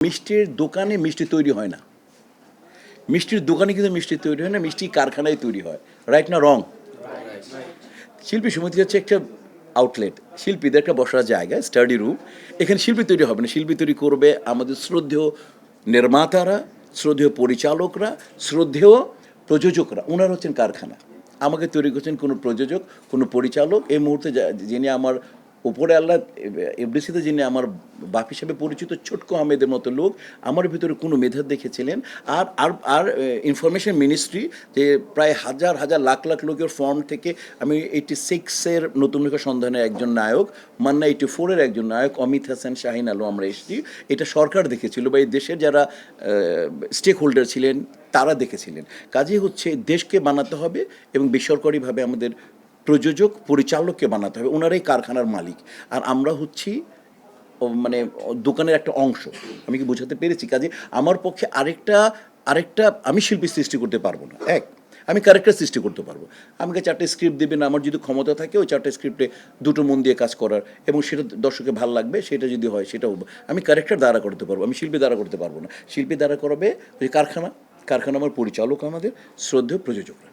মিষ্টির দোকানে মিষ্টি তৈরি হয় না, মিষ্টির দোকানে কিন্তু মিষ্টি তৈরি হয় না, মিষ্টি কারখানায় তৈরি হয়। রাইট না রং? শিল্পী সমিতি হচ্ছে একটা আউটলেট, শিল্পীদের একটা বসার জায়গা, স্টাডি রুম। এখানে শিল্পী তৈরি হবে না, শিল্পী তৈরি করবে আমাদের শ্রদ্ধেয় নির্মাতারা, শ্রদ্ধেয় পরিচালকরা, শ্রদ্ধেয় প্রযোজকরা। ওনারা হচ্ছেন কারখানা। আমাকে তৈরি করছেন কোনো প্রযোজক, কোনো পরিচালক। এই মুহূর্তে যিনি আমার উপরে আল্লাহ এফডিসিতে যিনি আমার বাপ হিসেবে পরিচিত, ছোটকু আহমেদের মতো লোক আমার ভিতরে কোনো মেধা দেখেছিলেন। আর আর আর ইনফরমেশন মিনিস্ট্রি, যে প্রায় হাজার হাজার লাখ লাখ লোকের ফর্ম থেকে আমি 86-এর নতুন লেখা সন্ধানের একজন নায়ক, মান্না 84-এর একজন নায়ক, অমিত হাসান, শাহিন আলম, আমরা এসেছি। এটা সরকার দেখেছিল বা এই দেশের যারা স্টেক হোল্ডার ছিলেন তারা দেখেছিলেন। কাজেই হচ্ছে দেশকে বানাতে হবে এবং বেসরকারিভাবে আমাদের প্রযোজক পরিচালককে বানাতে হবে। ওনারাই কারখানার মালিক, আর আমরা হচ্ছি মানে দোকানের একটা অংশ। আমি কি বোঝাতে পেরেছি? কাজে আমার পক্ষে আরেকটা আরেকটা আমি শিল্পী সৃষ্টি করতে পারবো না। আমি ক্যারেক্টার সৃষ্টি করতে পারবো। আমাকে 4টে স্ক্রিপ্ট দেবেন, আমার যদি ক্ষমতা থাকে ওই 4টে স্ক্রিপ্টে 2টো মন দিয়ে কাজ করার, এবং সেটা দর্শকের ভালো লাগবে, সেটা যদি হয় সেটাও আমি ক্যারেক্টার দ্বারা করতে পারবো, আমি শিল্পী দ্বারা করতে পারবো না। শিল্পী দ্বারা করবে ওই কারখানা, কারখানা আমার পরিচালক, আমাদের শ্রদ্ধেয় প্রযোজকরা।